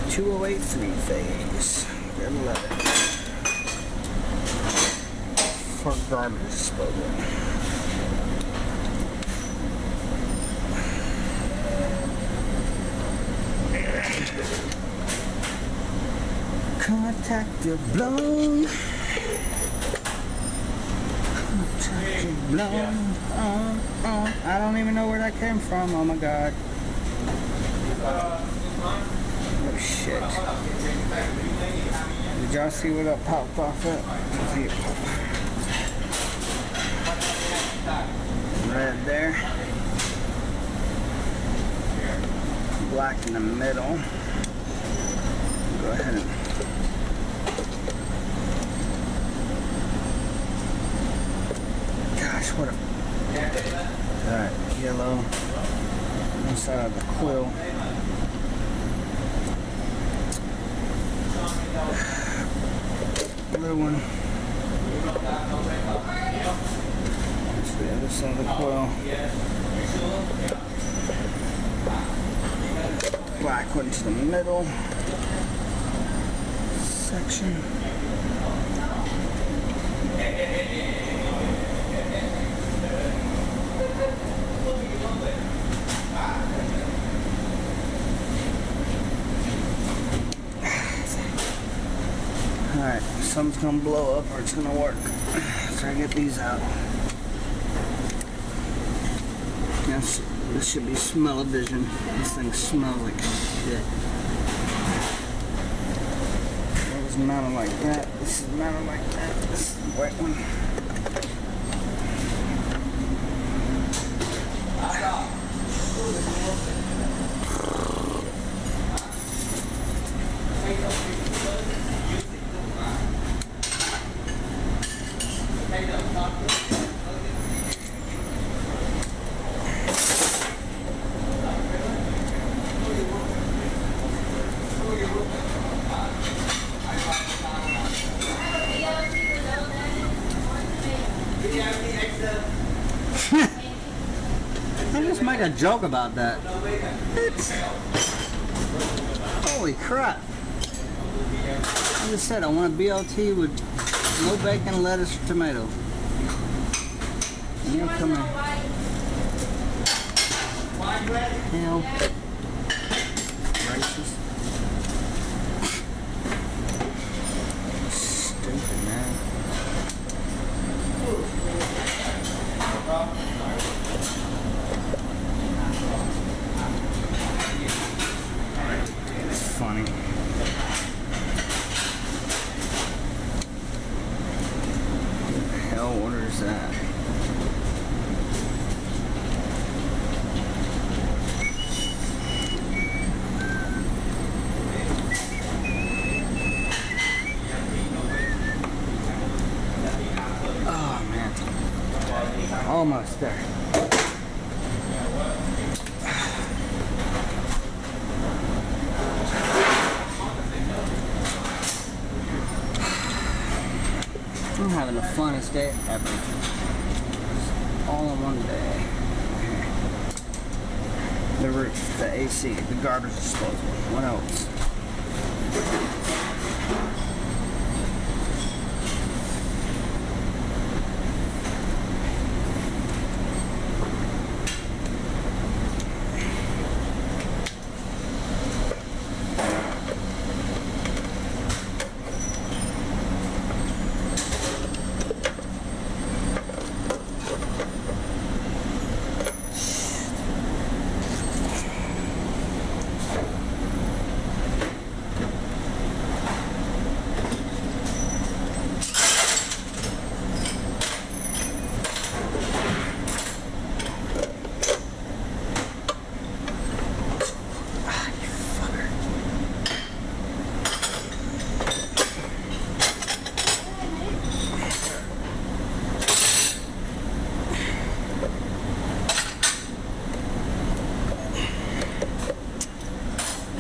.208 3-phase. Red leather. For garbage disposal. Contactor blown. Contactor blown. I don't even know where that came from. Oh my god. Oh shit. Did y'all see where that popped off at? See it pop. Red there. Black in the middle. Go ahead and gosh, what a alright, yellow inside of the quill. Blue one. That's the other side of the quill. Black one to the middle section. Alright, something's gonna blow up or it's gonna work. So I get these out. Yes, this should be smell-o-vision. This thing smells like shit. That was mounted like that. This is mounted like that. This is the white one. I just made a joke about that. It's... Holy crap. I just said I want a BLT with no bacon, lettuce, or tomato. And you'll come in. Hell. Racist. Stupid, man. It's funny. What the hell order is that? Oh man. Almost there. I'm having the funnest day ever. All in one day. The roof, the AC, the garbage disposal. What else?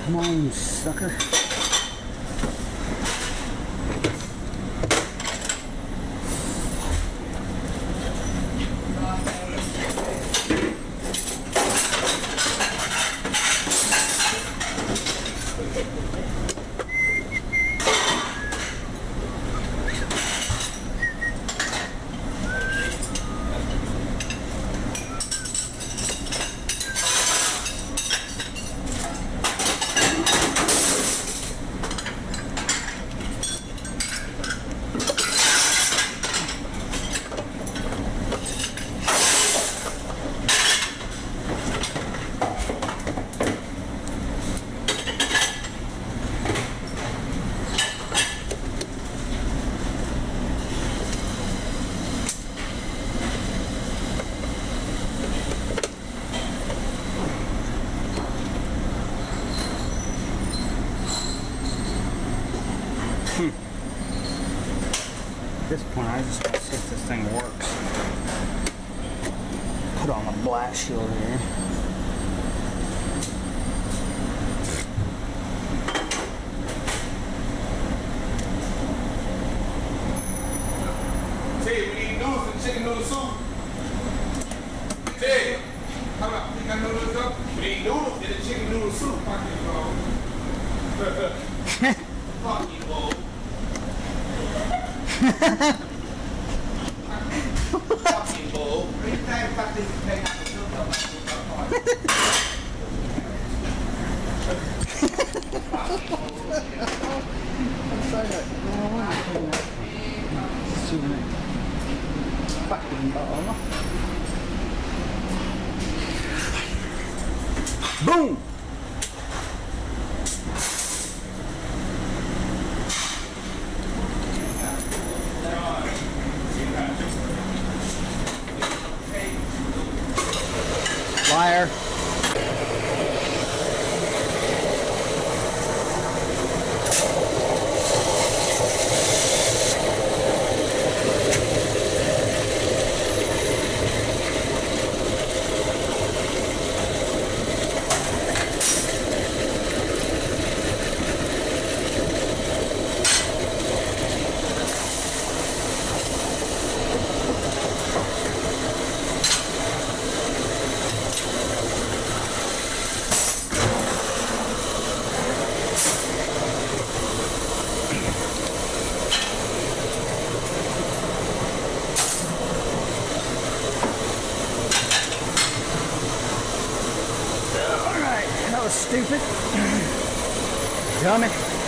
Come on, you sucker. this point, I just want to see if this thing works. Put on a blast shield here. Hey, we need noodles and chicken noodle soup. Hey, how about we got noodles up? We need noodles and a chicken noodle soup. Pocket bowl. Pocket bowl. Pocket bowl. Anytime pocket bowl. Boom! Liar. That was stupid. Dummy.